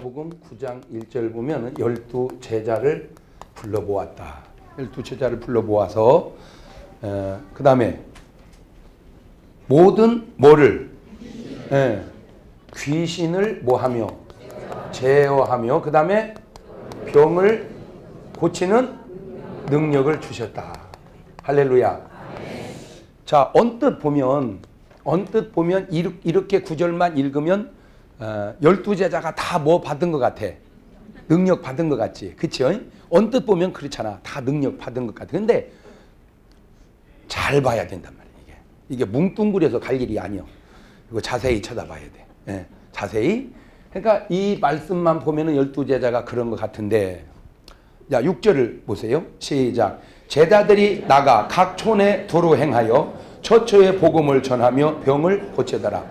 복음 9장 1절 보면 12 제자를 불러보았다. 12 제자를 불러보아서 그 다음에 모든 뭐를 귀신을 뭐하며 제어하며 그 다음에 병을 고치는 능력을 주셨다. 할렐루야. 자, 언뜻 보면 이렇게 구절만 읽으면 12제자가 다 뭐 받은 것 같아? 능력 받은 것 같지? 그쵸? 언뜻 보면 그렇잖아. 다 능력 받은 것 같아. 근데 잘 봐야 된단 말이야. 이게 뭉뚱그려서 갈 일이 아니야. 이거 자세히 쳐다봐야 돼. 예, 자세히. 그러니까 이 말씀만 보면은 12제자가 그런 것 같은데, 자, 6절을 보세요. 시작. 제자들이 나가 각 촌에 도로 행하여 처처에 복음을 전하며 병을 고치더라.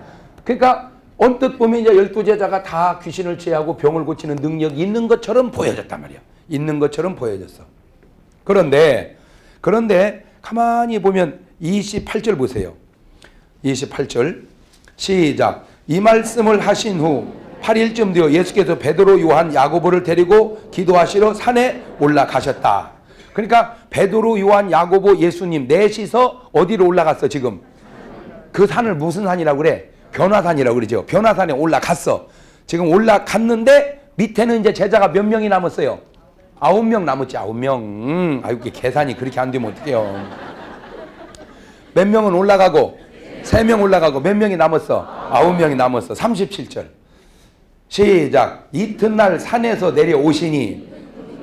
그러니까 언뜻 보면 이제 12제자가 다 귀신을 제하고 병을 고치는 능력이 있는 것처럼 보여졌단 말이야. 있는 것처럼 보여졌어. 그런데 가만히 보면 28절 보세요. 28절 시작. 이 말씀을 하신 후 8일쯤 되어 예수께서 베드로, 요한, 야고보를 데리고 기도하시러 산에 올라가셨다. 그러니까 베드로, 요한, 야고보, 예수님 넷이서 어디로 올라갔어 지금? 그 산을 무슨 산이라고 그래? 변화산이라고 그러죠. 변화산에 올라갔어. 지금 올라갔는데 밑에는 이제 제자가 몇 명이 남았어요? 9명 남았지. 9명. 아유, 계산이 그렇게 안 되면 어떡해요. 몇 명은 올라가고 3명 올라가고 몇 명이 남았어? 9명이 남았어. 37절 시작. 이튿날 산에서 내려오시니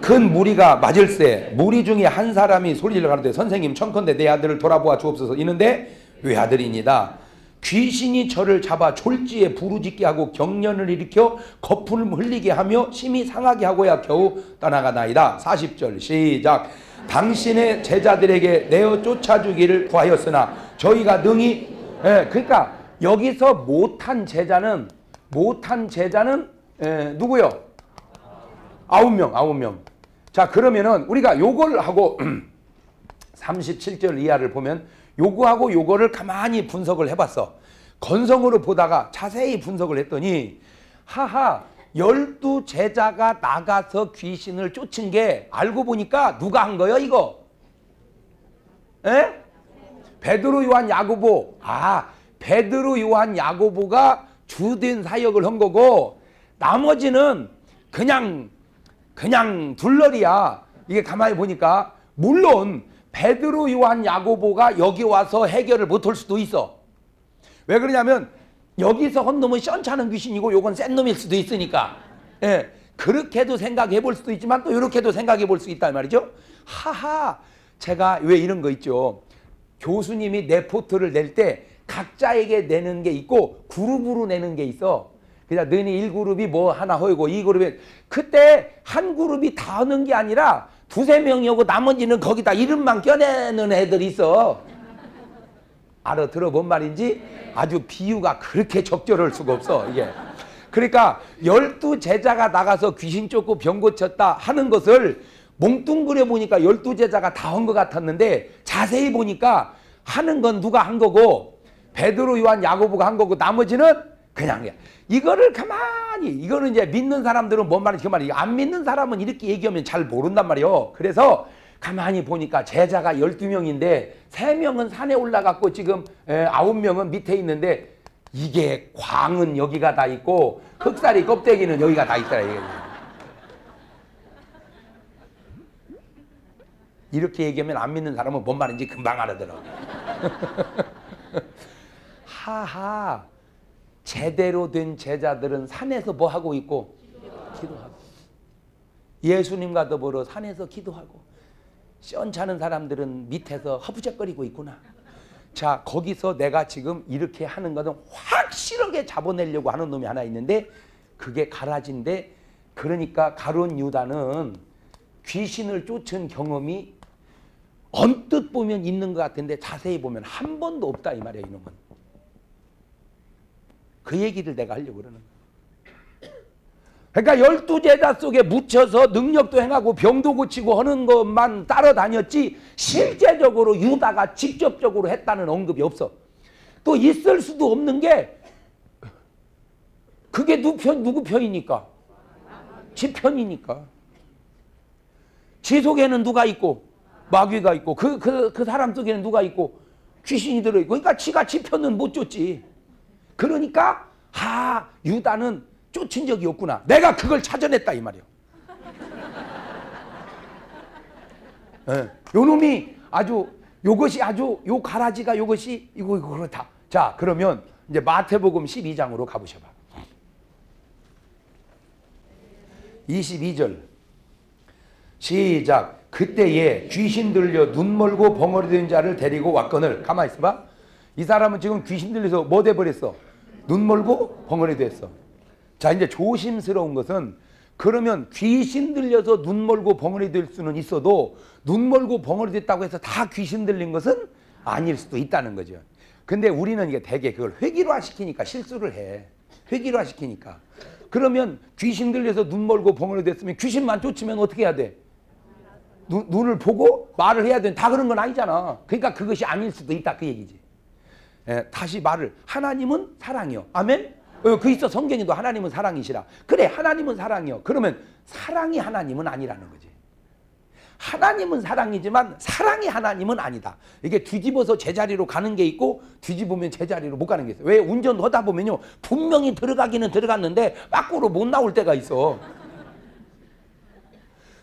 큰 무리가 맞을세 무리 중에 한 사람이 소리를 가로되 선생님 청컨대 내 아들을 돌아보아 주옵소서. 이는데 외아들이니다. 귀신이 저를 잡아 졸지에 부르짖게 하고 경련을 일으켜 거품을 흘리게 하며 심히 상하게 하고야 겨우 떠나가나이다. 40절 시작. 당신의 제자들에게 내어 쫓아주기를 구하였으나 저희가 능히 그러니까 여기서 못한 제자는 누구요? 9명. 자, 그러면은 우리가 요걸 하고 37절 이하를 보면 요거하고 요거를 가만히 분석을 해봤어. 건성으로 보다가 자세히 분석을 했더니 12제자가 나가서 귀신을 쫓은 게 알고 보니까 누가 한 거예요 이거? 베드로, 요한, 야고보. 베드로, 요한, 야고보가 주된 사역을 한 거고 나머지는 그냥 둘러리야. 이게 가만히 보니까 물론 베드로, 요한, 야고보가 여기 와서 해결을 못할 수도 있어. 왜 그러냐면 여기서 한 놈은 시원찮은 귀신이고 요건 센 놈일 수도 있으니까. 그렇게도 생각해 볼 수도 있지만 또 이렇게도 생각해 볼 수 있단 말이죠. 제가 왜 이런 거 있죠. 교수님이 레포트를 낼 때 각자에게 내는 게 있고 그룹으로 내는 게 있어. 그냥 너네 1그룹이 뭐 하나 허이고 2그룹이 그때 한 그룹이 다 하는 게 아니라 2-3명이 오고 나머지는 거기다 이름만 껴내는 애들이 있어. 알아들어 뭔 말인지? 아주 비유가 그렇게 적절할 수가 없어 이게. 그러니까 12제자가 나가서 귀신 쫓고 병 고쳤다 하는 것을 몽뚱그려 보니까 12제자가 다 한 것 같았는데 자세히 보니까 하는 건 누가 한 거고 베드로, 요한, 야고보가 한 거고 나머지는 그냥 이거를 가만히 이거는 이제 믿는 사람들은 뭔 말인지 그 말이야. 안 믿는 사람은 이렇게 얘기하면 잘 모른단 말이요. 그래서 가만히 보니까 제자가 12명인데 3명은 산에 올라갔고 지금 9명은 밑에 있는데 이게 광은 여기가 다 있고 흑살이 껍데기는 여기가 다 있더라. 이렇게 얘기하면 안 믿는 사람은 뭔 말인지 금방 알아들어. 제대로 된 제자들은 산에서 뭐 하고 있고? 기도하고. 예수님과 더불어 산에서 기도하고. 시원찮은 사람들은 밑에서 허부적거리고 있구나. 자, 거기서 내가 지금 이렇게 하는 것은 확실하게 잡아내려고 하는 놈이 하나 있는데 그게 가라지인데 그러니까 가룟 유다는 귀신을 쫓은 경험이 언뜻 보면 있는 것 같은데 자세히 보면 한 번도 없다 이 말이야 이놈은. 그 얘기를 내가 하려고 그러는 거야. 그러니까 12제자 속에 묻혀서 능력도 행하고 병도 고치고 하는 것만 따라다녔지 실제적으로 유다가 직접적으로 했다는 언급이 없어. 또 있을 수도 없는 게 그게 누구 편이니까? 지 편이니까. 지 속에는 누가 있고 마귀가 있고 그 사람 속에는 누가 있고 귀신이 들어있고, 그러니까 지가 지 편은 못 쫓지. 그러니까 유다는 쫓은 적이 없구나. 내가 그걸 찾아냈다 이 말이요. 네. 요 놈이 요것이 요 가라지가 요것이 이거 그렇다. 자, 그러면 이제 마태복음 12장으로 가보셔봐. 22절 시작. 그때에 귀신 들려 눈 멀고 벙어리 된 자를 데리고 왔거늘. 가만히 있어봐. 이 사람은 지금 귀신 들려서 뭐 돼버렸어? 눈 멀고 벙어리 됐어. 자, 이제 조심스러운 것은, 그러면 귀신 들려서 눈 멀고 벙어리 될 수는 있어도 눈 멀고 벙어리 됐다고 해서 다 귀신 들린 것은 아닐 수도 있다는 거죠. 근데 우리는 이게 되게 그걸 회귀화 시키니까 실수를 해. 회귀화 시키니까. 그러면 귀신 들려서 눈 멀고 벙어리 됐으면 귀신만 쫓으면 어떻게 해야 돼? 눈을 보고 말을 해야 돼. 다 그런 건 아니잖아. 그러니까 그것이 아닐 수도 있다 그 얘기지. 다시 말을, 하나님은 사랑이요. 아멘? 그 있어. 성경에도 하나님은 사랑이시라. 그래, 하나님은 사랑이요. 그러면 사랑이 하나님은 아니라는 거지. 하나님은 사랑이지만 사랑이 하나님은 아니다. 이게 뒤집어서 제자리로 가는 게 있고 뒤집으면 제자리로 못 가는 게 있어요. 왜? 운전하다 보면요, 분명히 들어가기는 들어갔는데 밖으로 못 나올 때가 있어.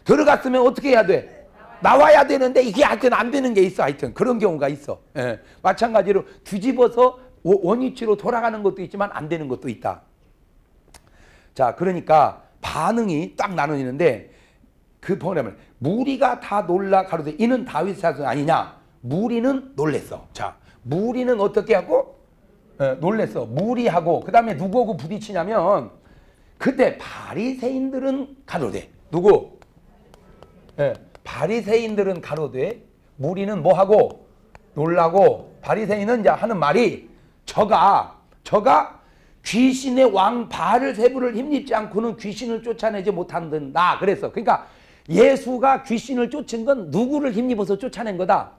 들어갔으면 어떻게 해야 돼? 나와야 되는데 이게 하여튼 안 되는 게 있어. 하여튼 그런 경우가 있어. 마찬가지로 뒤집어서 원위치로 돌아가는 것도 있지만 안 되는 것도 있다. 자, 그러니까 반응이 딱 나눠지는데, 그 번역을 무리가 다 놀라 가로되 이는 다윗 사손 아니냐. 무리는 놀랬어. 자, 무리는 어떻게 하고? 놀랬어. 무리하고 그 다음에 누구하고 부딪히냐면, 그때 바리새인들은 가로되, 누구? 바리새인들은 가로되 무리는 뭐하고? 놀라고. 바리새인은 이제 하는 말이, 저가 귀신의 왕 바알세불을 힘입지 않고는 귀신을 쫓아내지 못한다. 그랬어. 그러니까 예수가 귀신을 쫓은 건 누구를 힘입어서 쫓아낸 거다?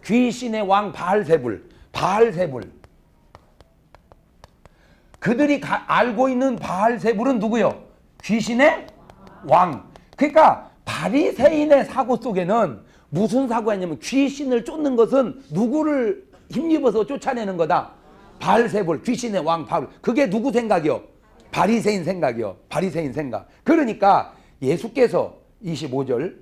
귀신의 왕 바알세불. 그들이 알고 있는 바알세불은 누구요? 귀신의 왕. 그러니까 바리새인의 사고 속에는 무슨 사고가 있냐면, 귀신을 쫓는 것은 누구를 힘입어서 쫓아내는 거다? 바알세불, 귀신의 왕 바울. 그게 누구 생각이요? 바리새인 생각이요. 바리새인 생각. 그러니까 예수께서 25절,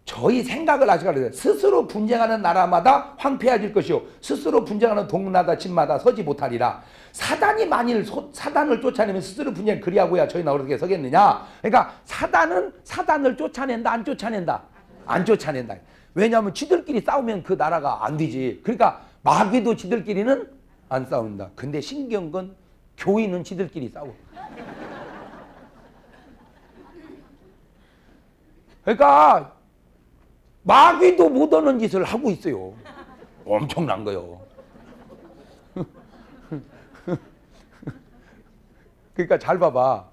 저희 생각을 아시가르되 스스로 분쟁하는 나라마다 황폐해질 것이요 스스로 분쟁하는 동나라 집마다 서지 못하리라. 사단이 만일 사단을 쫓아내면 스스로 분쟁 그리하고야 저희는 어떻게 서겠느냐. 그러니까 사단을 쫓아낸다 안 쫓아낸다? 안 쫓아낸다. 왜냐하면 지들끼리 싸우면 그 나라가 안 되지. 그러니까 마귀도 지들끼리는 안 싸운다. 근데 신기한 건 교인은 지들끼리 싸워. 그러니까 마귀도 못하는 짓을 하고 있어요. 엄청난 거요. 그러니까 잘 봐봐.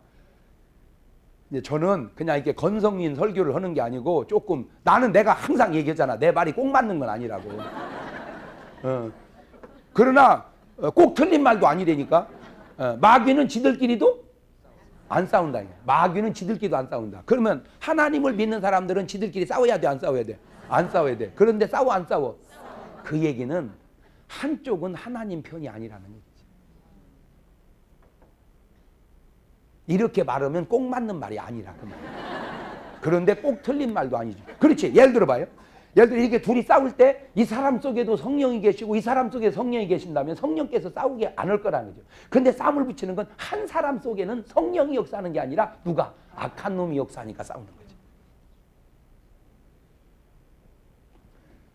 이제 저는 그냥 이렇게 건성민 설교를 하는 게 아니고, 조금 나는 내가 항상 얘기했잖아. 내 말이 꼭 맞는 건 아니라고. 그러나 꼭 틀린 말도 아니라니까. 마귀는 지들끼리도 안 싸운다. 마귀는 지들끼리도 안 싸운다. 그러면 하나님을 믿는 사람들은 지들끼리 싸워야 돼, 안 싸워야 돼? 안 싸워야 돼. 그런데 싸워, 안 싸워? 그 얘기는 한쪽은 하나님 편이 아니라는 얘기지. 이렇게 말하면 꼭 맞는 말이 아니라 그 말. 그런데 꼭 틀린 말도 아니죠. 그렇지. 예를 들어 봐요. 예를 들어 이렇게 둘이 싸울 때 이 사람 속에도 성령이 계시고 이 사람 속에 성령이 계신다면 성령께서 싸우지 않을 거라는 거죠. 근데 싸움을 붙이는 건 한 사람 속에는 성령이 역사하는 게 아니라 누가? 악한 놈이 역사하니까 싸우는 거죠.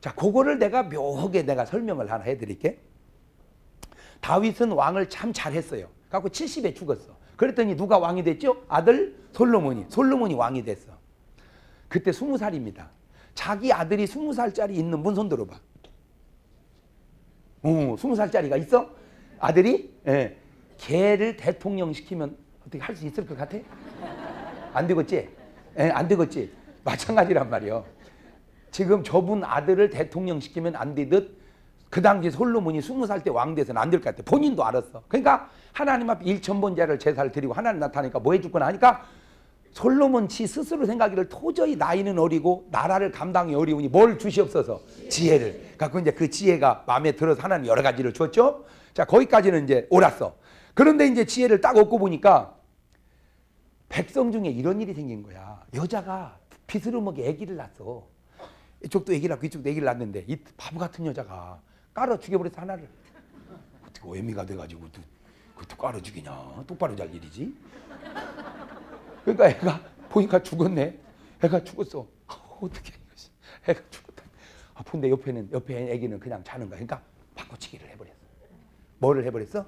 자, 그거를 내가 묘하게 내가 설명을 하나 해드릴게. 다윗은 왕을 참 잘했어요. 그래갖고 70에 죽었어. 그랬더니 누가 왕이 됐죠? 아들 솔로몬이 왕이 됐어. 그때 20살입니다. 자기 아들이 20살짜리 있는 분 손 들어봐. 20살짜리가 있어? 아들이? 예. 걔를 대통령 시키면 어떻게 할 수 있을 것 같아? 안 되겠지? 예, 안 되겠지? 마찬가지란 말이요. 지금 저분 아들을 대통령 시키면 안 되듯 그 당시 솔로몬이 20살 때 왕 돼서는 안 될 것 같아. 본인도 알았어. 그러니까 하나님 앞에 1,000번제를 제사를 드리고 하나님 나타나니까 뭐 해줄 거나 하니까 솔로몬 지 스스로 생각하기를 도저히 나이는 어리고 나라를 감당이 어려우니 뭘 주시옵소서? 지혜를. 갖고 이제 그 지혜가 마음에 들어서 하나님 여러 가지를 줬죠. 자, 거기까지는 이제 옳았어. 그런데 이제 지혜를 딱 얻고 보니까 백성 중에 이런 일이 생긴 거야. 여자가 비스름하게 아기를 낳았어. 이쪽도 아기를 낳고 이쪽도 아기를 낳았는데 이 바보 같은 여자가 깔아 죽여버렸어, 하나를. 어떻게 애미가 돼가지고 그것도 깔아 죽이냐. 똑바로 잘 일이지. 그러니까 애가 보니까 죽었네. 애가 죽었어. 어떻게 애가 죽었다. 근데 옆에 애기는 그냥 자는 거야. 그러니까 바꿔치기를 해버렸어. 뭐를 해버렸어?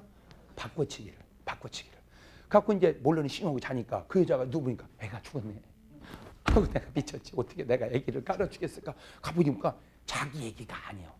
바꿔치기를. 갖고 이제 몰래는 싱하고 자니까 그 여자가 누구니까 애가 죽었네. 내가 미쳤지. 어떻게 내가 애기를 깔아 주겠을까? 가보니까 자기 애기가 아니야.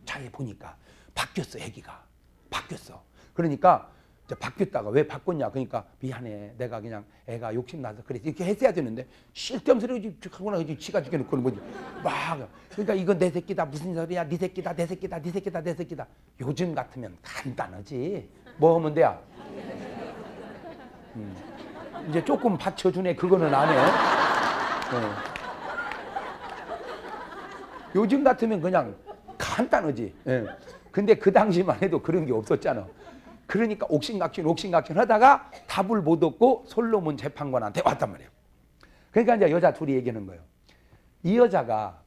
자기 보니까 바뀌었어. 애기가 바뀌었어. 그러니까 이제 바뀌었다가 왜 바꿨냐? 그러니까 미안해. 내가 그냥 애가 욕심나서 그래. 이렇게 했어야 되는데 쓸데없는 소리 하고 나서 지가 죽여놓고는 뭐지? 막 그러니까 이건 내 새끼다. 무슨 소리야? 네 새끼다. 내 새끼다. 네 새끼다. 내 새끼다. 요즘 같으면 간단하지. 뭐 하면 돼야? 이제 조금 받쳐주네. 그거는 안 해. 요즘 같으면 그냥 간단하지. 근데 그 당시만 해도 그런 게 없었잖아. 그러니까 옥신각신 하다가 답을 못 얻고 솔로몬 재판관한테 왔단 말이에요. 그러니까 이제 여자 둘이 얘기하는 거예요. 이 여자가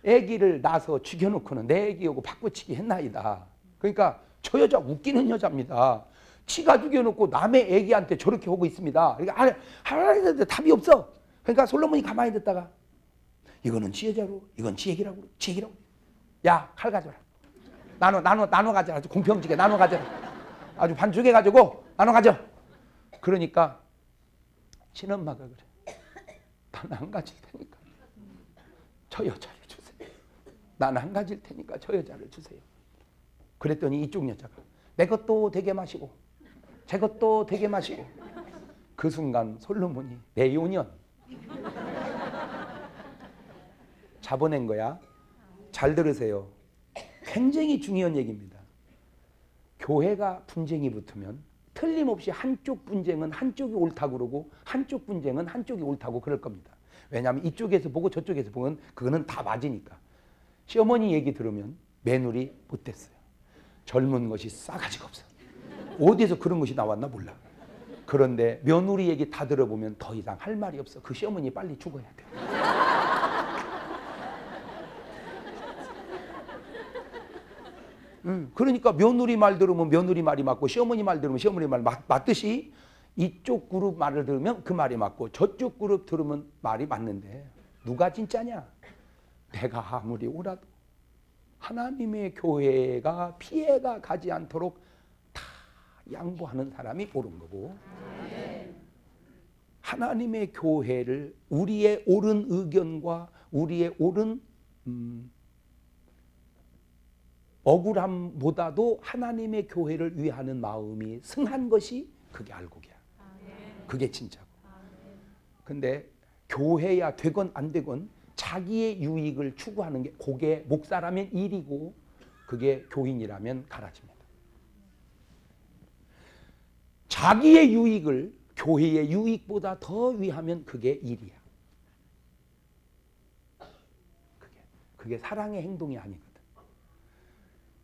아기를 낳아서 죽여놓고는 내 아기하고 바꿔치기 했나이다. 그러니까 저 여자 웃기는 여자입니다. 지가 죽여놓고 남의 아기한테 저렇게 하고 있습니다. 그러니까 하나님한테 답이 없어. 그러니까 솔로몬이 가만히 듣다가 이거는 지 여자로, 이건 지 얘기라고, 지 얘기라고. 야, 칼 가져라. 나눠 가져라. 아주 공평지게 나눠 가져라. 아주 반죽해 가지고 나눠 가져. 그러니까 친엄마가 그래. 난 안 가질 테니까 저 여자를 주세요. 난 안 가질 테니까 저 여자를 주세요. 그랬더니 이쪽 여자가 내 것도 되게 마시고 제 것도 되게 마시고 그 순간 솔로몬이 내 요년 잡아낸 거야. 잘 들으세요. 굉장히 중요한 얘기입니다. 교회가 분쟁이 붙으면 틀림없이 한쪽 분쟁은 한쪽이 옳다고 그러고 한쪽 분쟁은 한쪽이 옳다고 그럴 겁니다. 왜냐하면 이쪽에서 보고 저쪽에서 보면 그거는 다 맞으니까. 시어머니 얘기 들으면 며느리 못됐어요. 젊은 것이 싸가지가 없어. 어디에서 그런 것이 나왔나 몰라. 그런데 며느리 얘기 다 들어보면 더 이상 할 말이 없어. 그 시어머니 빨리 죽어야 돼. 그러니까 며느리 말 들으면 며느리 말이 맞고 시어머니 말 들으면 시어머니 말 맞듯이 이쪽 그룹 말을 들으면 그 말이 맞고 저쪽 그룹 들으면 말이 맞는데 누가 진짜냐? 내가 아무리 오라도 하나님의 교회가 피해가 가지 않도록 다 양보하는 사람이 옳은 거고 하나님의 교회를 우리의 옳은 의견과 우리의 옳은 억울함보다도 하나님의 교회를 위하는 마음이 승한 것이 그게 알곡이야. 그게 진짜고. 근데 교회야 되건 안 되건 자기의 유익을 추구하는 게 그게 목사라면 일이고 그게 교인이라면 가라집니다. 자기의 유익을 교회의 유익보다 더 위하면 그게 일이야. 그게 사랑의 행동이 아니거든.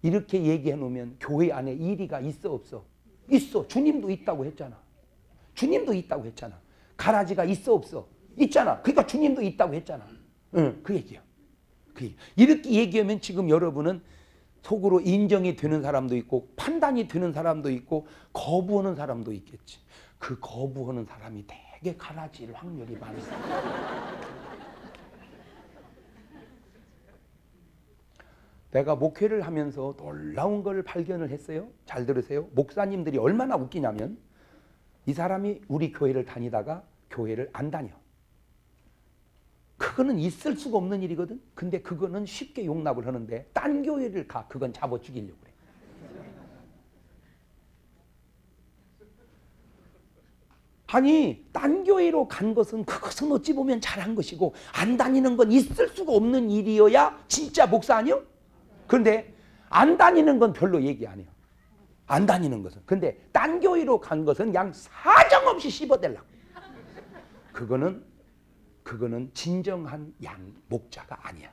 이렇게 얘기해 놓으면 교회 안에 일이가 있어 없어? 있어. 주님도 있다고 했잖아. 주님도 있다고 했잖아. 가라지가 있어 없어? 있잖아. 그러니까 주님도 있다고 했잖아. 그 얘기야. 이렇게 얘기하면 지금 여러분은 속으로 인정이 되는 사람도 있고 판단이 되는 사람도 있고 거부하는 사람도 있겠지. 그 거부하는 사람이 되게 가라질 확률이 많습니다. 내가 목회를 하면서 놀라운 걸 발견을 했어요. 잘 들으세요. 목사님들이 얼마나 웃기냐면 이 사람이 우리 교회를 다니다가 교회를 안 다녀. 그거는 있을 수가 없는 일이거든. 근데 그거는 쉽게 용납을 하는데 딴 교회를 가. 그건 잡아 죽이려고 그래. 아니 딴 교회로 간 것은 그것은 어찌 보면 잘한 것이고 안 다니는 건 있을 수가 없는 일이어야 진짜 목사 아니요? 그런데 안 다니는 건 별로 얘기 안 해요. 안 다니는 것은. 근데 딴 교회로 간 것은 그냥 사정없이 씹어대려고. 그거는 진정한 양 목자가 아니야.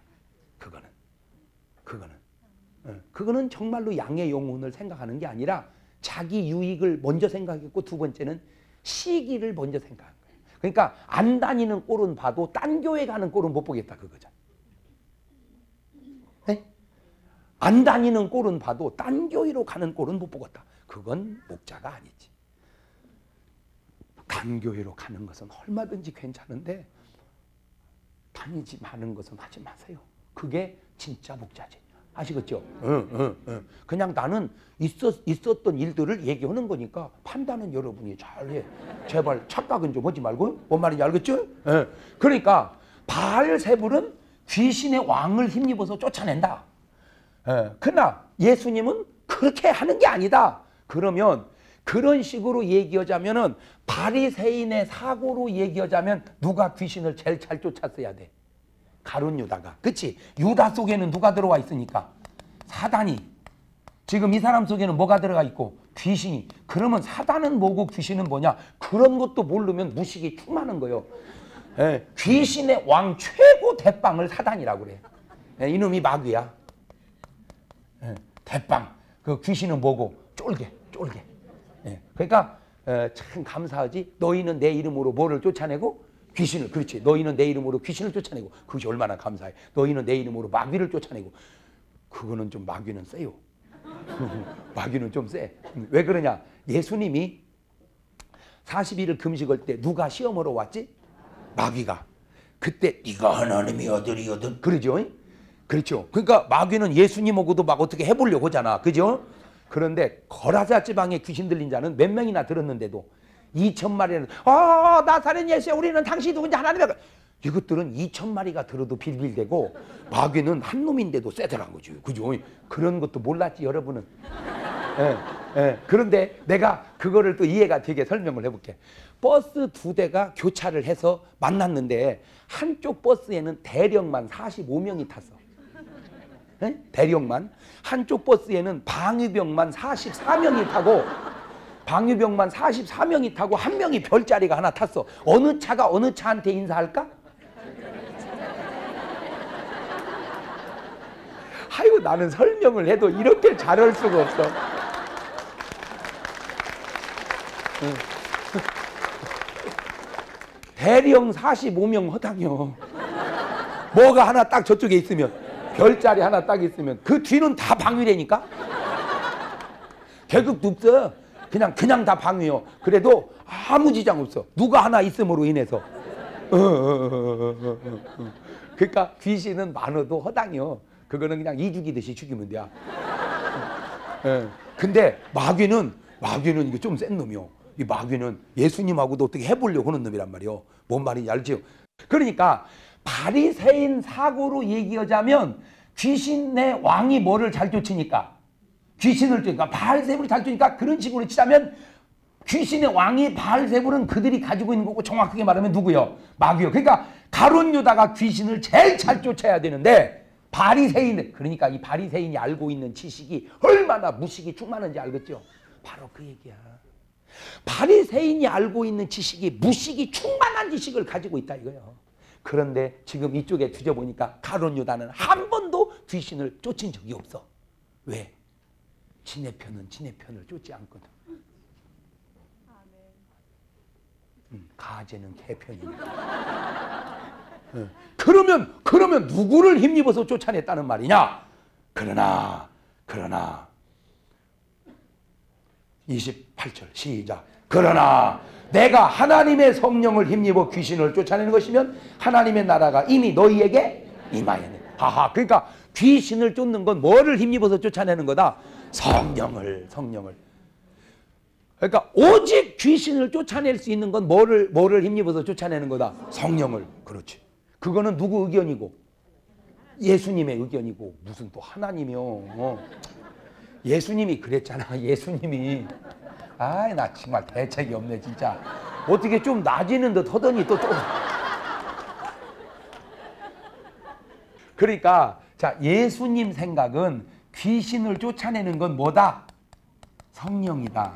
그거는 정말로 양의 영혼을 생각하는 게 아니라 자기 유익을 먼저 생각했고, 두 번째는 시기를 먼저 생각한 거예요. 그러니까 안 다니는 꼴은 봐도 딴 교회 가는 꼴은 못 보겠다 그거죠. 네? 안 다니는 꼴은 봐도 딴 교회로 가는 꼴은 못 보겠다. 그건 목자가 아니지. 단 교회로 가는 것은 얼마든지 괜찮은데 다니지 마는 것은 하지 마세요. 그게 진짜 목자지. 아시겠죠? 그냥 나는 있었던 일들을 얘기하는 거니까 판단은 여러분이 잘해. 제발 착각은 좀 하지 말고. 뭔 말인지 알겠죠? 그러니까 바알세불은 귀신의 왕을 힘입어서 쫓아낸다. 그러나 예수님은 그렇게 하는 게 아니다. 그러면 그런 식으로 얘기하자면은 바리새인의 사고로 얘기하자면 누가 귀신을 제일 잘 쫓았어야 돼? 가룟 유다가. 그치? 유다 속에는 누가 들어와 있으니까? 사단이. 지금 이 사람 속에는 뭐가 들어가 있고? 귀신이. 그러면 사단은 뭐고 귀신은 뭐냐? 그런 것도 모르면 무식이 충만한 거예요. 귀신의 왕 최고 대빵을 사단이라고 그래. 이놈이 마귀야. 대빵. 그 귀신은 뭐고? 쫄개. 그러니까 참 감사하지. 너희는 내 이름으로 뭐를 쫓아내고? 귀신을. 그렇지. 너희는 내 이름으로 귀신을 쫓아내고. 그것이 얼마나 감사해. 너희는 내 이름으로 마귀를 쫓아내고. 그거는 좀 마귀는 세요. 마귀는 좀 세. 왜 그러냐? 예수님이 40일을 금식할 때 누가 시험으로 왔지? 마귀가. 그때 네가 하나님의 아들이거든. 그러죠? 그렇죠. 그러니까 마귀는 예수님하고도 막 어떻게 해보려고 하잖아. 그죠? 그런데 거라사 지방에 귀신 들린 자는 몇 명이나 들었는데도 2,000마리는 나사렛 예수야 우리는 당신이 누군지 하나님의. 이것들은 2,000마리가 들어도 빌빌대고 마귀는 한 놈인데도 세더란 거죠. 그죠? 그런 것도 몰랐지 여러분은. 그런데 내가 그거를 또 이해가 되게 설명을 해볼게. 버스 2대가 교차를 해서 만났는데 한쪽 버스에는 대령만 45명이 탔어. 대령만. 한쪽 버스에는 방위병만 44명이 타고 방위병만 44명이 타고 한 명이 별자리가 하나 탔어. 어느 차가 어느 차한테 인사할까? 아이고 나는 설명을 해도 이렇게 잘할 수가 없어. 대령 45명 허당이요. 뭐가 하나 딱 저쪽에 있으면 별자리 하나 딱 있으면 그 뒤는 다 방위라니까? 계급도 없어. 그냥 다 방위요. 그래도 아무 지장 없어. 누가 하나 있음으로 인해서. 그러니까 귀신은 많아도 허당이요. 그거는 그냥 이 죽이듯이 죽이면 돼. 근데 마귀는 이게 좀 센 놈이요. 이 마귀는 예수님하고도 어떻게 해보려고 하는 놈이란 말이요. 뭔 말인지 알죠? 그러니까 바리새인 사고로 얘기하자면 귀신의 왕이 뭐를 잘 쫓으니까? 귀신을 쫓으니까 바알세불을 잘 쫓으니까 그런 식으로 치자면 귀신의 왕이 바알세불은 그들이 가지고 있는 거고 정확하게 말하면 누구요? 마귀요. 그러니까 가룟 유다가 귀신을 제일 잘 쫓아야 되는데 바리새인, 그러니까 이 바리새인이 알고 있는 지식이 얼마나 무식이 충만한지 알겠죠? 바로 그 얘기야. 바리새인이 알고 있는 지식이 무식이 충만한 지식을 가지고 있다 이거예요. 그런데 지금 이쪽에 뒤져보니까 가룟 유다는 한 번도 귀신을 쫓은 적이 없어. 왜? 지네 편은 지네 편을 쫓지 않거든. 가제는 개 편이야. 그러면 누구를 힘입어서 쫓아냈다는 말이냐? 그러나 28절 시작. 그러나 내가 하나님의 성령을 힘입어 귀신을 쫓아내는 것이면 하나님의 나라가 이미 너희에게 임하였네. 하하. 그러니까 귀신을 쫓는 건 뭐를 힘입어서 쫓아내는 거다? 성령을. 그러니까 오직 귀신을 쫓아낼 수 있는 건 뭐를 힘입어서 쫓아내는 거다? 성령을. 그렇지. 그거는 누구 의견이고? 예수님의 의견이고. 무슨 또 하나님이요. 예수님이 그랬잖아. 예수님이. 아이 나 정말 대책이 없네 진짜. 어떻게 좀 나지는 듯 하더니 또 좀. 그러니까 자 예수님 생각은 귀신을 쫓아내는 건 뭐다? 성령이다.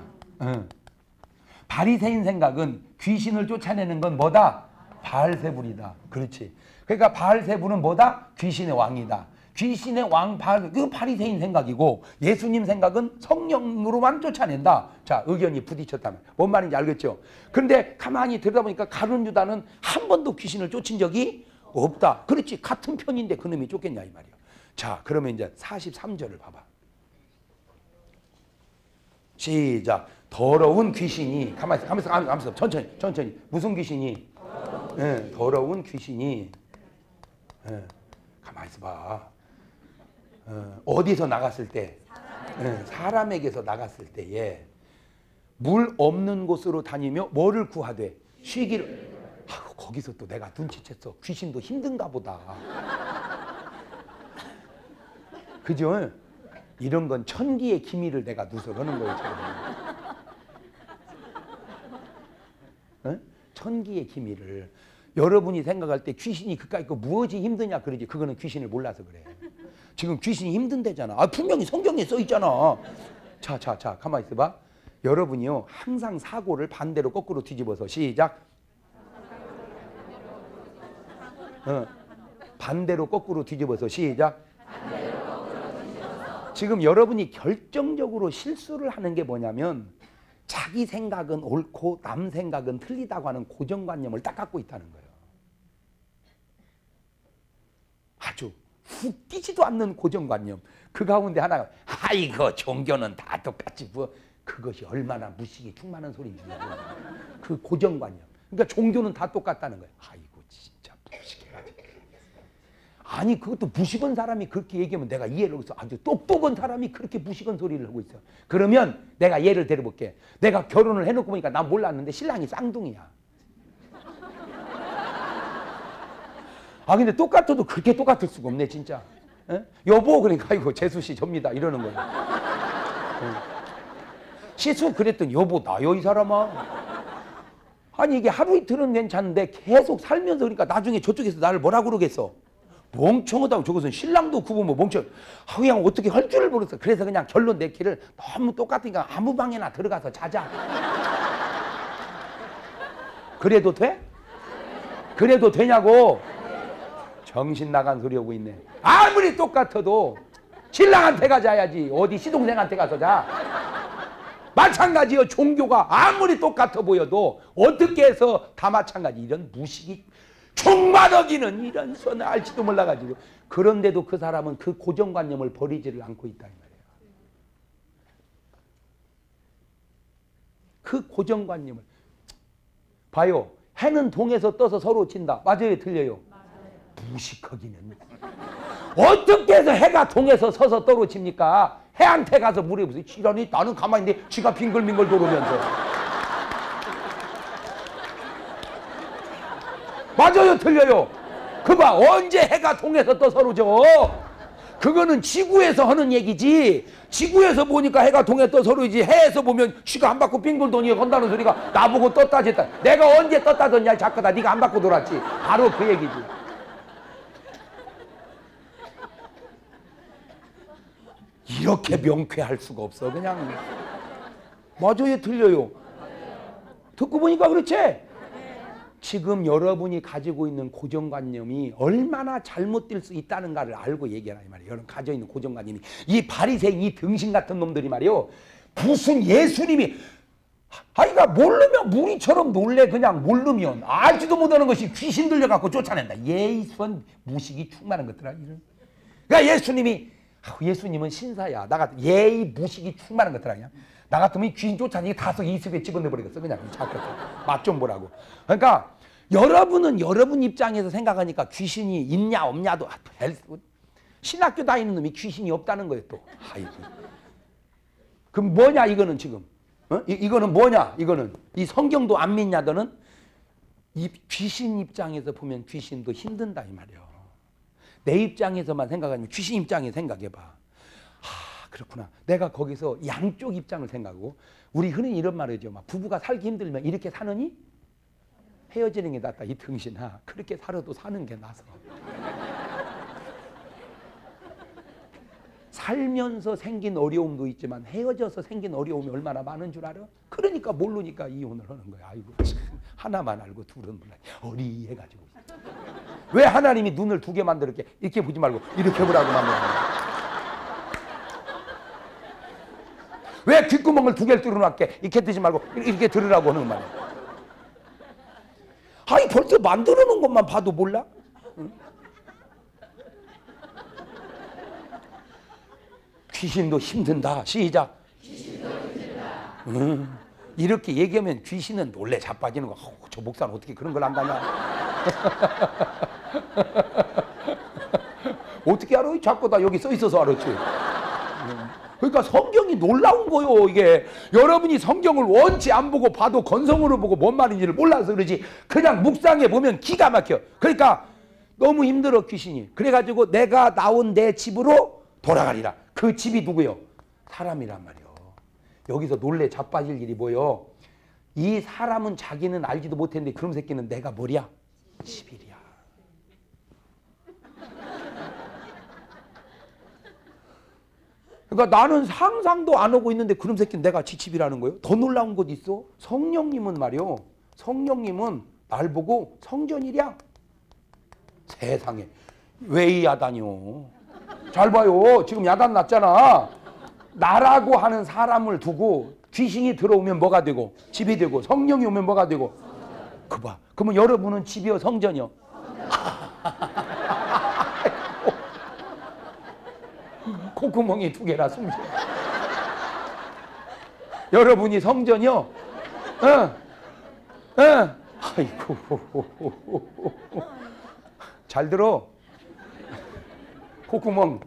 바리새인 생각은 귀신을 쫓아내는 건 뭐다? 바알세불이다. 그렇지. 그러니까 바알세불은 뭐다? 귀신의 왕이다. 귀신의 왕 바알, 그 바리새인 생각이고 예수님 생각은 성령으로만 쫓아낸다. 자, 의견이 부딪혔다면 뭔 말인지 알겠죠? 그런데 가만히 들여다보니까 가룟 유다는 한 번도 귀신을 쫓은 적이 없다. 그렇지. 같은 편인데 그놈이 쫓겠냐 이 말이야. 자, 그러면 이제 43절을 봐봐. 시작. 더러운 귀신이 가만히 있어. 천천히. 무슨 귀신이? 더러운 귀신이. 가만히 있어 봐. 어디서 나갔을 때? 사람에게서 나갔을 때에 물 없는 곳으로 다니며 뭐를 구하되? 쉬기를. 거기서 또 내가 눈치챘어. 귀신도 힘든가 보다. 그죠? 이런 건 천기의 기미를 내가 누설하는 거예요. 천기의 기미를. 여러분이 생각할 때 귀신이 그까이 있고 무엇이 힘드냐 그러지. 그거는 귀신을 몰라서 그래. 지금 귀신이 힘든데잖아. 분명히 성경에 써 있잖아. 자, 가만히 있어봐. 여러분이요, 항상 사고를 반대로 거꾸로 뒤집어서 시작. 반대로 거꾸로 뒤집어서 시작. 지금 여러분이 결정적으로 실수를 하는 게 뭐냐면 자기 생각은 옳고 남 생각은 틀리다고 하는 고정관념을 딱 갖고 있다는 거예요. 아주 웃기지도 않는 고정관념. 그 가운데 하나가 아이고 종교는 다 똑같지 뭐. 그것이 얼마나 무식이 충만한 소리인지. 그 고정관념. 그러니까 종교는 다 똑같다는 거예요. 아이고 진짜 무식해가지고. 아니 그것도 무식한 사람이 그렇게 얘기하면 내가 이해를 해서 아주 똑똑한 사람이 그렇게 무식한 소리를 하고 있어. 그러면 내가 예를 들어볼게. 내가 결혼을 해놓고 보니까 난 몰랐는데 신랑이 쌍둥이야. 근데 똑같아도 그렇게 똑같을 수가 없네 진짜. 여보 그러니까 아이고 재수씨 접니다 이러는 거예요. 시수 그랬더니 여보 나요 이 사람아. 아니 이게 하루 이틀은 괜찮은데 계속 살면서 그러니까 나중에 저쪽에서 나를 뭐라 그러겠어. 멍청하다고. 저것은 신랑도 구분뭐 멍청. 그냥 어떻게 할 줄을 모르겠어. 그래서 그냥 결론 내기를 너무 똑같으니까 아무 방에나 들어가서 자자. 그래도 돼? 그래도 되냐고. 정신 나간 소리 하고 있네. 아무리 똑같아도 신랑한테 가자야지. 어디 시동생한테 가서 자. 마찬가지요. 종교가 아무리 똑같아 보여도 어떻게 해서 다 마찬가지. 이런 무식이 총만하기는 이런 선을 알지도 몰라가지고. 그런데도 그 사람은 그 고정관념을 버리지를 않고 있다 이 말이에요. 그 고정관념을 봐요. 해는 동에서 떠서 서로 친다. 맞아요 틀려요? 무식하기는. 어떻게 해서 해가 동에서 서서 떨어집니까? 해한테 가서 물어보세요. 지랄이 나는 가만히 있는데 지가 빙글빙글 돌으면서. 맞아요 틀려요? 그봐 언제 해가 동에서 떠 서로 져. 그거는 지구에서 하는 얘기지. 지구에서 보니까 해가 동에 떠 서로이지. 해에서 보면 지가 안 받고 빙글 도니 건다는 소리가 나보고 떴다 졌다. 내가 언제 떴다 졌냐 작가다. 네가 안 받고 돌았지. 바로 그 얘기지. 이렇게 명쾌할 수가 없어 그냥. 맞아요 틀려요? 듣고 보니까 그렇지? 지금 여러분이 가지고 있는 고정관념이 얼마나 잘못될 수 있다는가를 알고 얘기하라 이 말이에요. 여러분 가지고 있는 고정관념이. 이 바리새인 이 등신 같은 놈들이 말이요. 무슨 예수님이 아이가 모르면 무리처럼 놀래. 그냥 모르면 알지도 못하는 것이 귀신 들려갖고 쫓아낸다. 예의선 무식이 충만한 것들아. 그러니까 예수님은 신사야. 나 같은 예의 무식이 충만한 것들아. 그냥 나 같으면 귀신 쫓아내기 다섯 이습에 집어넣어버리겠어. 그냥 자꾸 맛 좀 보라고. 그러니까 여러분은 여러분 입장에서 생각하니까 귀신이 있냐 없냐도 신학교 다니는 놈이 귀신이 없다는 거예요 또. 아이고. 그럼 뭐냐 이거는 지금. 이거는 뭐냐 이거는. 이 성경도 안 믿냐 너는. 이 귀신 입장에서 보면 귀신도 힘든다 이 말이야. 내 입장에서만 생각하면 귀신 입장에 생각해봐. 그렇구나. 내가 거기서 양쪽 입장을 생각하고. 우리 흔히 이런 말을 하죠. 막 부부가 살기 힘들면 이렇게 사느니 헤어지는 게 낫다. 이 등신아. 그렇게 살아도 사는 게 나서. 살면서 생긴 어려움도 있지만 헤어져서 생긴 어려움이 얼마나 많은 줄 알아? 그러니까 모르니까 이혼을 하는 거야. 아이고 참, 하나만 알고 둘은 몰라. 어리해가지고. 왜 하나님이 눈을 두 개 만들었게? 이렇게 보지 말고 이렇게 보라고 만드는 거야. 왜 귓구멍을 두 개를 뚫어놨게? 이렇게 뜨지 말고 이렇게 들으라고 하는 말이야. 아니 벌써 만들어 놓은 것만 봐도 몰라? 응? 귀신도 힘든다. 시작. 귀신도 힘들다. 이렇게 얘기하면 귀신은 놀래 자빠지는 거. 저 목사는 어떻게 그런 걸 안다냐? 어떻게 알아? 자꾸 다 여기 써 있어서 알았지. 그러니까 성경이 놀라운 거요. 이게 여러분이 성경을 원치 안 보고 봐도 건성으로 보고 뭔 말인지를 몰라서 그러지. 그냥 묵상해 보면 기가 막혀. 그러니까 너무 힘들어 귀신이. 그래가지고 내가 나온 내 집으로 돌아가리라. 그 집이 누구요? 사람이란 말이요. 여기서 놀래 자빠질 일이 뭐요? 이 사람은 자기는 알지도 못했는데 그런 새끼는 내가 뭐랴? 집이랴. 그러니까 나는 상상도 안 하고 있는데 그런 새끼는 내가 지집이라는 거예요. 더 놀라운 것 있어. 성령님은 말이요. 성령님은 날 보고 성전이랴. 세상에. 왜 야단이요? 잘 봐요. 지금 야단 났잖아. 나라고 하는 사람을 두고 귀신이 들어오면 뭐가 되고 집이 되고 성령이 오면 뭐가 되고 그 봐. 그러면 여러분은 집이요 성전이요? 콧구멍이 두 개라 숨 쉬어. 여러분이 성전이요? 아이고. 잘 들어. 콧구멍.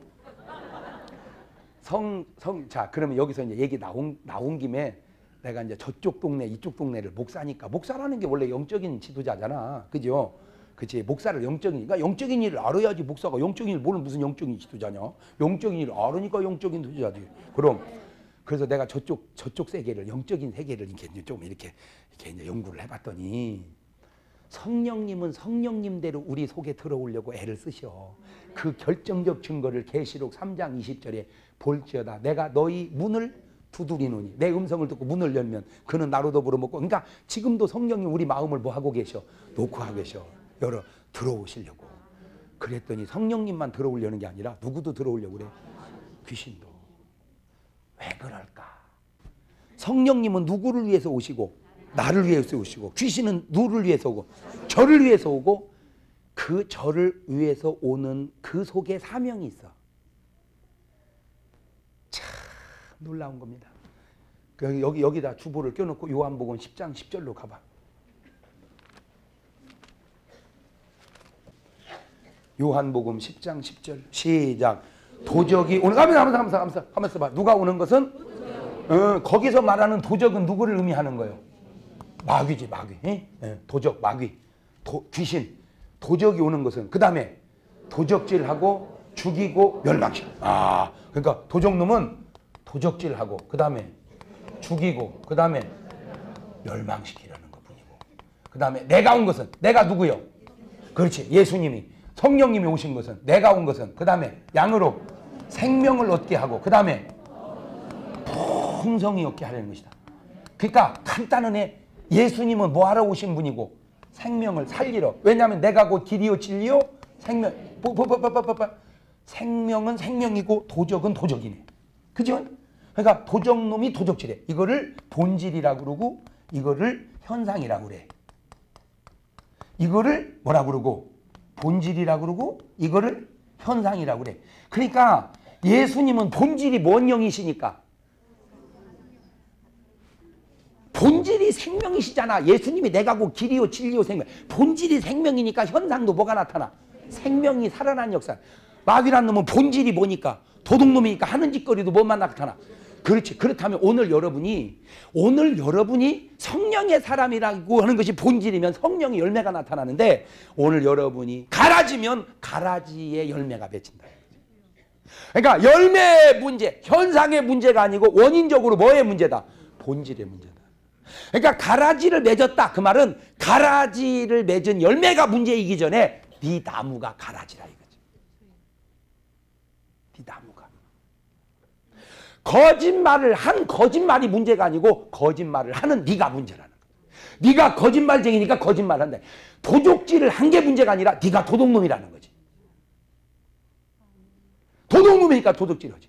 자, 그러면 여기서 이제 얘기 나온 김에 내가 이제 저쪽 동네, 이쪽 동네를 목사니까, 목사라는 게 원래 영적인 지도자잖아. 그죠? 그치? 목사를 그러니까 영적인 일을 알아야지 목사가 영적인 일 모르는 무슨 영적인 지도자냐? 영적인 일을 알으니까 영적인 지도자지. 그럼, 그래서 내가 저쪽 세계를, 영적인 세계를 이렇게 이제 연구를 해봤더니, 성령님은 성령님대로 우리 속에 들어오려고 애를 쓰셔. 그 결정적 증거를 계시록 3장 20절에 볼지어다. 내가 너희 문을 두드리노니 내 음성을 듣고 문을 열면 그는 나로 더불어 먹고. 그러니까 지금도 성령이 우리 마음을 뭐 하고 계셔? 놓고 하고 계셔. 열어 들어오시려고. 그랬더니 성령님만 들어오려는 게 아니라 누구도 들어오려고 그래. 귀신도. 왜 그럴까? 성령님은 누구를 위해서 오시고 나를 위해서 오시고, 귀신은 누구를 위해서 오고 저를 위해서 오고, 그 저를 위해서 오는 그 속에 사명이 있어. 참 놀라운 겁니다. 여기다 주보를 껴놓고 요한복음 10장 10절로 가봐. 요한복음 10장 10절 시작. 도적이 오는, 가면서 봐. 누가 오는 것은 거기서 말하는 도적은 누구를 의미하는 거예요? 마귀지, 마귀. 도적, 마귀, 귀신. 도적이 오는 것은 그 다음에 도적질하고 죽이고 멸망시켜. 그러니까 도적놈은 도적질하고 그 다음에 죽이고 그 다음에 멸망시키라는 것뿐이고, 그 다음에 내가 온 것은, 내가 누구요? 그렇지, 예수님이. 성령님이 오신 것은, 내가 온 것은 그 다음에 양으로 생명을 얻게 하고 그 다음에 풍성히 얻게 하려는 것이다. 그러니까 간단하네. 예수님은 뭐하러 오신 분이고 생명을 살리러. 왜냐하면 내가 곧 길이요 진리요 생명. 생명은 생명이고 도적은 도적이네. 그죠? 그러니까 도적놈이 도적질해. 이거를 본질이라고 그러고 이거를 현상이라고 그래. 이거를 뭐라고 그러고 본질이라고 그러고 이거를 현상이라고 그래. 그러니까 예수님은 본질이 뭔 영이시니까? 본질이 생명이시잖아. 예수님이 내가 곧 길이요 진리요 생명. 본질이 생명이니까 현상도 뭐가 나타나? 생명이 살아난 역사. 마귀란 놈은 본질이 뭐니까? 도둑놈이니까 하는 짓거리도 뭐만 나타나? 그렇지. 그렇다면 오늘 여러분이 성령의 사람이라고 하는 것이 본질이면 성령의 열매가 나타나는데, 오늘 여러분이 가라지면 가라지의 열매가 맺힌다. 그러니까 열매의 문제, 현상의 문제가 아니고 원인적으로 뭐의 문제다? 본질의 문제다. 그러니까 가라지를 맺었다. 그 말은 가라지를 맺은 열매가 문제이기 전에 네 나무가 가라지라 이거지. 네 나무가. 거짓말을 한 거짓말이 문제가 아니고 거짓말을 하는 네가 문제라는 거야. 네가 거짓말쟁이니까 거짓말한다. 도적질을 한 게 문제가 아니라 네가 도둑놈이라는 거지. 도둑놈이니까 도둑질하지.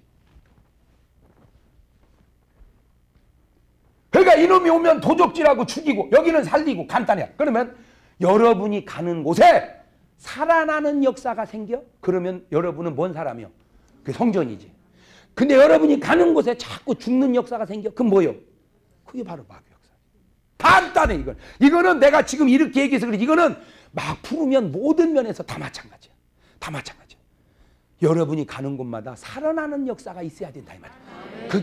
그러니까 이놈이 오면 도적질하고 죽이고 여기는 살리고 간단해. 그러면 여러분이 가는 곳에 살아나는 역사가 생겨? 그러면 여러분은 뭔 사람이요? 그게 성전이지. 근데 여러분이 가는 곳에 자꾸 죽는 역사가 생겨? 그건 뭐요? 그게 바로 마귀 역사. 간단해 이건. 이거는 내가 지금 이렇게 얘기해서 그래. 이거는 막 풀으면 모든 면에서 다 마찬가지야. 다 마찬가지야. 여러분이 가는 곳마다 살아나는 역사가 있어야 된다 이 말이야.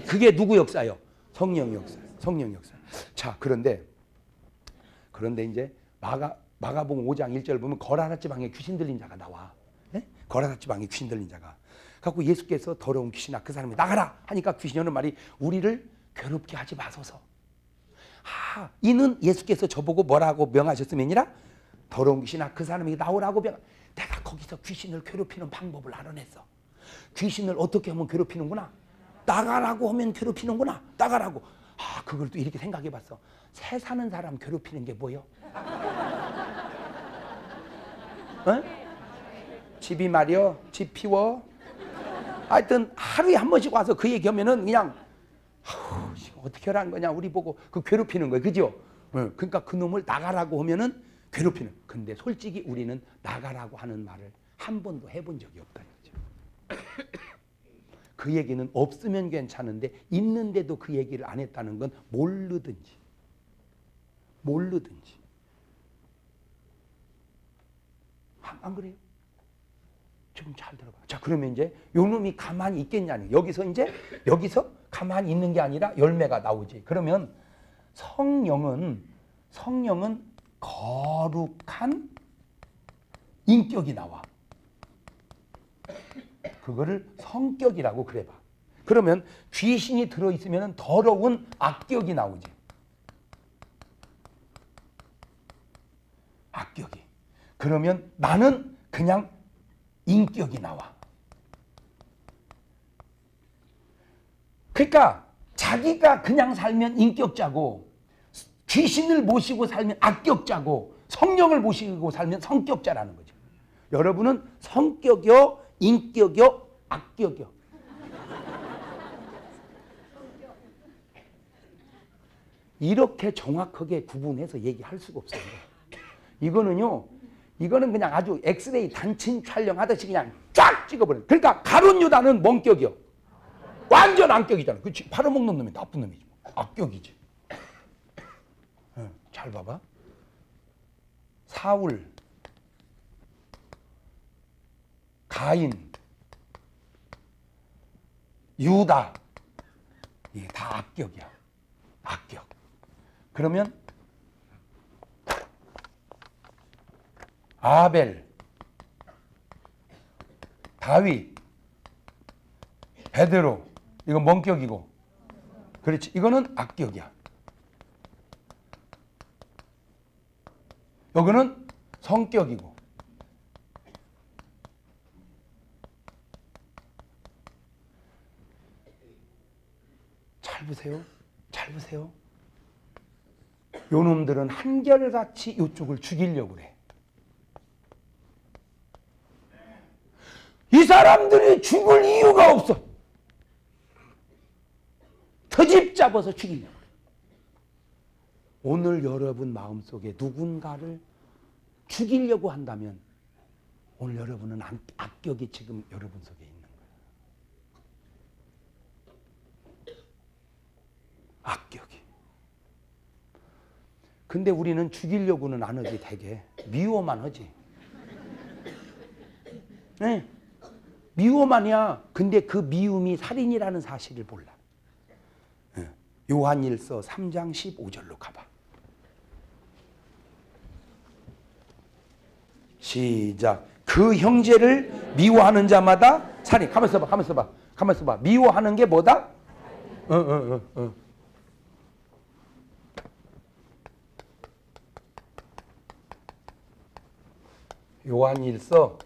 그게 누구 역사요? 성령 역사. 성령 역사. 자, 그런데 이제 마가복음 5장 1절 보면 거라사 지방에 귀신 들린 자가 나와. 네? 거라사 지방에 귀신 들린 자가. 갖고 예수께서 더러운 귀신아 그 사람이 나가라 하니까 귀신이 하는 말이 우리를 괴롭게 하지 마소서. 아, 이는 예수께서 저보고 뭐라고 명하셨으면이라 더러운 귀신아 그 사람에게 나오라고 내가 거기서 귀신을 괴롭히는 방법을 알아냈어. 귀신을 어떻게 하면 괴롭히는구나. 나가라고 하면 괴롭히는구나. 나가라고. 아, 그걸 또 이렇게 생각해 봤어. 새 사는 사람 괴롭히는 게 뭐요? 어? 집이 말이요? 집 피워? 하여튼 하루에 한 번씩 와서 그 얘기하면은 그냥 어떻게 하라는 거냐 우리 보고 그 괴롭히는 거예요. 그죠? 그러니까 그 놈을 나가라고 하면은 괴롭히는. 근데 솔직히 우리는 나가라고 하는 말을 한 번도 해본 적이 없다. 그 얘기는 없으면 괜찮은데 있는데도 그 얘기를 안 했다는 건 모르든지 안 그래요? 좀 잘 들어봐. 자, 그러면 이제 요 놈이 가만히 있겠냐는 여기서 가만히 있는 게 아니라 열매가 나오지. 그러면 성령은 거룩한 인격이 나와. 그거를 성격이라고 그래 봐. 그러면 귀신이 들어있으면 더러운 악격이 나오지. 악격이. 그러면 나는 그냥 인격이 나와. 그러니까 자기가 그냥 살면 인격자고 귀신을 모시고 살면 악격자고 성령을 모시고 살면 성격자라는 거죠. 여러분은 성격이요, 인격이요, 악격이요. 이렇게 정확하게 구분해서 얘기할 수가 없어요. 이거는 그냥 아주 엑스레이 단층 촬영하듯이 그냥 쫙 찍어버려요. 그러니까 가룟 유다는 뭔격이요? 완전 악격이잖아. 그렇지? 팔아먹는 놈이 나쁜 놈이지. 악격이지. 잘 봐봐. 사울, 가인, 유다, 이게 다 악격이야. 악격. 그러면 아벨, 다윗, 베드로, 이건 뭔격이고, 그렇지? 이거는 악격이야. 이거는 성격이고. 잘 보세요. 잘 보세요. 요 놈들은 한결같이 이쪽을 죽이려고 그래. 이 사람들이 죽을 이유가 없어. 터집 잡아서 죽이려고 그래. 오늘 여러분 마음속에 누군가를 죽이려고 한다면 오늘 여러분은 악격이 지금 여러분 속에 있는 거예요. 악격이. 근데 우리는 죽이려고는 안 하지. 되게 미워만 하지. 네. 미워만이야. 근데 그 미움이 살인이라는 사실을 몰라. 네. 요한일서 3장 15절로 가봐. 시작. 그 형제를 미워하는 자마다 살인. 가만 있어봐. 미워하는 게 뭐다? 요한일서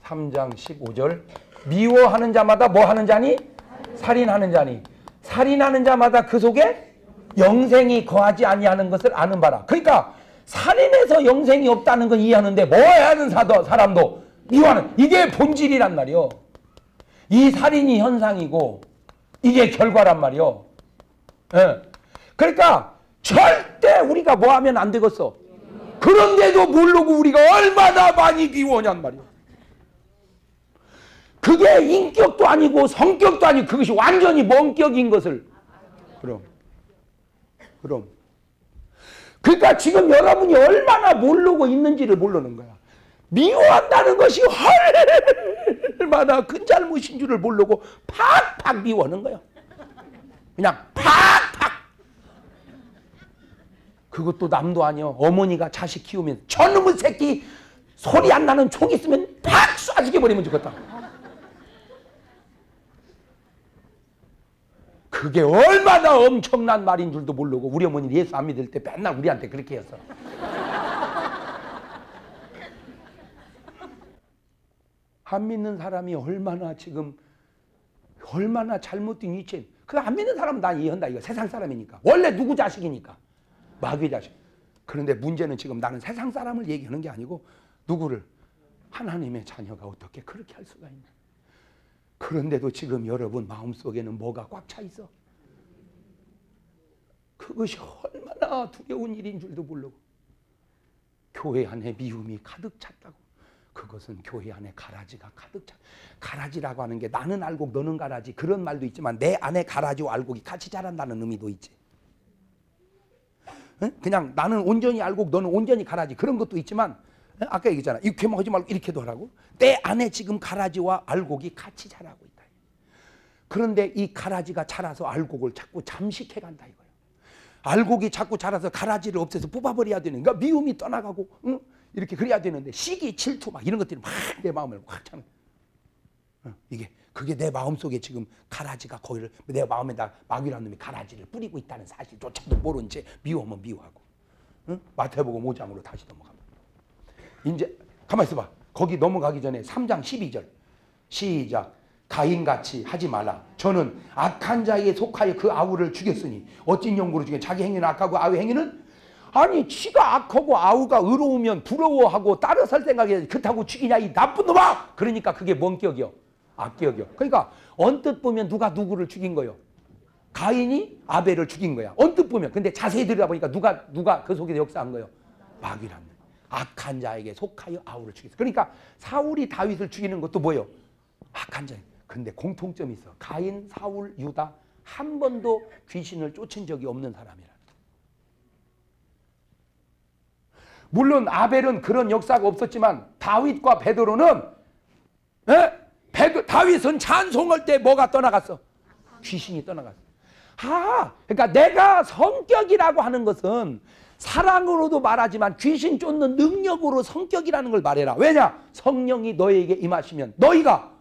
3장 15절. 미워하는 자마다 뭐 하는 자니? 살인하는 자니. 살인하는 자마다 그 속에 영생이 거하지 아니하는 것을 아는 바라. 그러니까 살인해서 영생이 없다는 건 이해하는데 뭐 하는 사람도 미워하는, 이게 본질이란 말이요. 이 살인이 현상이고 이게 결과란 말이요. 예. 그러니까 절대 우리가 뭐 하면 안 되겠어. 그런데도 모르고 우리가 얼마나 많이 미워하냔 말이요. 그게 인격도 아니고 성격도 아니고 그것이 완전히 원격인 것을. 그럼. 그러니까 지금 여러분이 얼마나 모르고 있는지를 모르는 거야. 미워한다는 것이 얼마나 큰 잘못인 줄을 모르고 팍팍 미워하는 거야. 그냥 팍팍. 그것도 남도 아니요. 어머니가 자식 키우면 저놈의 새끼 소리 안 나는 총 있으면 팍 쏴 죽여버리면 좋겠다. 그게 얼마나 엄청난 말인 줄도 모르고 우리 어머니는 예수 안 믿을 때 맨날 우리한테 그렇게 했어. 안 믿는 사람이 얼마나 지금 얼마나 잘못된 위치에, 그 안 믿는 사람은 난 이해한다. 이거 세상 사람이니까. 원래 누구 자식이니까. 마귀 자식. 그런데 문제는 지금 나는 세상 사람을 얘기하는 게 아니고 누구를? 하나님의 자녀가 어떻게 그렇게 할 수가 있나. 그런데도 지금 여러분 마음속에는 뭐가 꽉 차 있어? 그것이 얼마나 두려운 일인 줄도 모르고 교회 안에 미움이 가득 찼다고. 그것은 교회 안에 가라지가 가득 차. 가라지라고 하는 게 나는 알곡 너는 가라지 그런 말도 있지만 내 안에 가라지와 알곡이 같이 자란다는 의미도 있지. 그냥 나는 온전히 알곡 너는 온전히 가라지 그런 것도 있지만 아까 얘기했잖아. 이렇게만 하지 말고 이렇게도 하라고. 내 안에 지금 가라지와 알곡이 같이 자라고 있다. 그런데 이 가라지가 자라서 알곡을 자꾸 잠식해 간다 이거예요. 알곡이 자꾸 자라서 가라지를 없애서 뽑아버려야 되는, 그러니까 미움이 떠나가고 이렇게 그래야 되는데 시기 질투 막 이런 것들이 막 내 마음을 확 차는. 이게 그게 내 마음속에 지금 가라지가 거기를 내 마음에다 마귀라는 놈이 가라지를 뿌리고 있다는 사실조차도 모른 채 미워하면 미워하고. 마태복음 5장으로 다시 넘어갑니다. 이제 가만히 있어봐. 거기 넘어가기 전에 3장 12절 시작. 가인같이 하지 말라. 저는 악한 자에게 속하여 그 아우를 죽였으니 어찐 연고로 죽여. 자기 행위는 악하고 아우의 행위는, 아니 지가 악하고 아우가 의로우면 부러워하고 따라 살 생각에 그렇다고 죽이냐 이 나쁜 놈아. 그러니까 그게 뭔 격이요? 악격이요. 그러니까 언뜻 보면 누가 누구를 죽인 거요? 가인이 아벨을 죽인 거야. 언뜻 보면. 근데 자세히 들여다보니까 누가 그 속에 역사한 거요? 마귀란 놈. 악한 자에게 속하여 아우를 죽였어. 그러니까 사울이 다윗을 죽이는 것도 뭐예요? 악한 자. 근데 공통점이 있어. 가인, 사울, 유다 한 번도 귀신을 쫓은 적이 없는 사람이라. 물론 아벨은 그런 역사가 없었지만 다윗과 베드로는 다윗은 찬송할 때 뭐가 떠나갔어? 귀신이 떠나갔어. 그러니까 내가 성격이라고 하는 것은 사랑으로도 말하지만 귀신 쫓는 능력으로 성격이라는 걸 말해라. 왜냐? 성령이 너에게 임하시면 너희가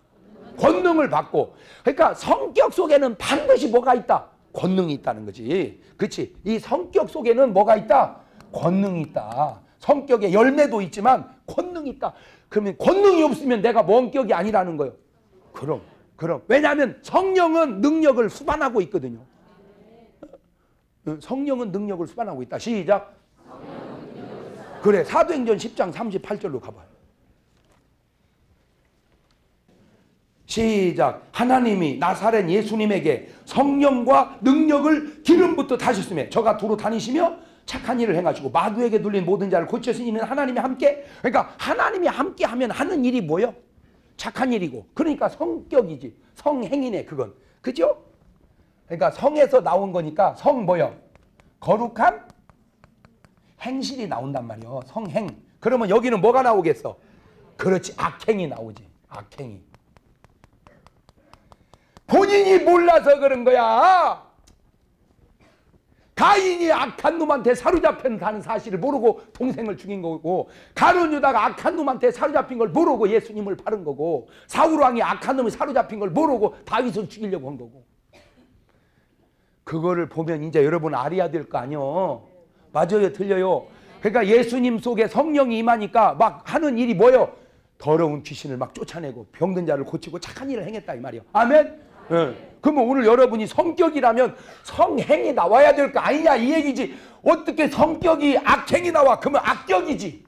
권능을 받고. 그러니까 성격 속에는 반드시 뭐가 있다? 권능이 있다는 거지. 그렇지? 이 성격 속에는 뭐가 있다? 권능이 있다. 성격의 열매도 있지만 권능이 있다. 그러면 권능이 없으면 내가 원격이 아니라는 거예요. 그럼. 왜냐하면 성령은 능력을 수반하고 있거든요. 성령은 능력을 수반하고 있다. 시작. 그래. 사도행전 10장 38절로 가봐요. 시작. 하나님이 나사렛 예수님에게 성령과 능력을 기름부터 다셨으며 저가 두루 다니시며 착한 일을 행하시고 마귀에게 눌린 모든 자를 고치시는 이는 하나님이 함께. 그러니까 하나님이 함께 하면 하는 일이 뭐요? 착한 일이고. 그러니까 성격이지. 성행이네 그건. 그죠? 그러니까 성에서 나온 거니까 성 뭐요? 거룩한 행실이 나온단 말이요. 성행. 그러면 여기는 뭐가 나오겠어? 그렇지. 악행이 나오지. 악행이. 본인이 몰라서 그런 거야. 가인이 악한 놈한테 사로잡힌다는 사실을 모르고 동생을 죽인 거고, 가룟 유다가 악한 놈한테 사로잡힌 걸 모르고 예수님을 바른 거고, 사울 왕이 악한 놈이 사로잡힌 걸 모르고 다윗을 죽이려고 한 거고. 그거를 보면 이제 여러분 알아야 될 거 아니요. 맞아요, 틀려요. 그러니까 예수님 속에 성령이 임하니까 막 하는 일이 뭐요? 더러운 귀신을 막 쫓아내고 병든 자를 고치고 착한 일을 행했다 이 말이요. 아멘. 그러면 오늘 여러분이 성격이라면 성행이 나와야 될 거 아니냐 이 얘기지. 어떻게 성격이 악행이 나와? 그러면 악격이지.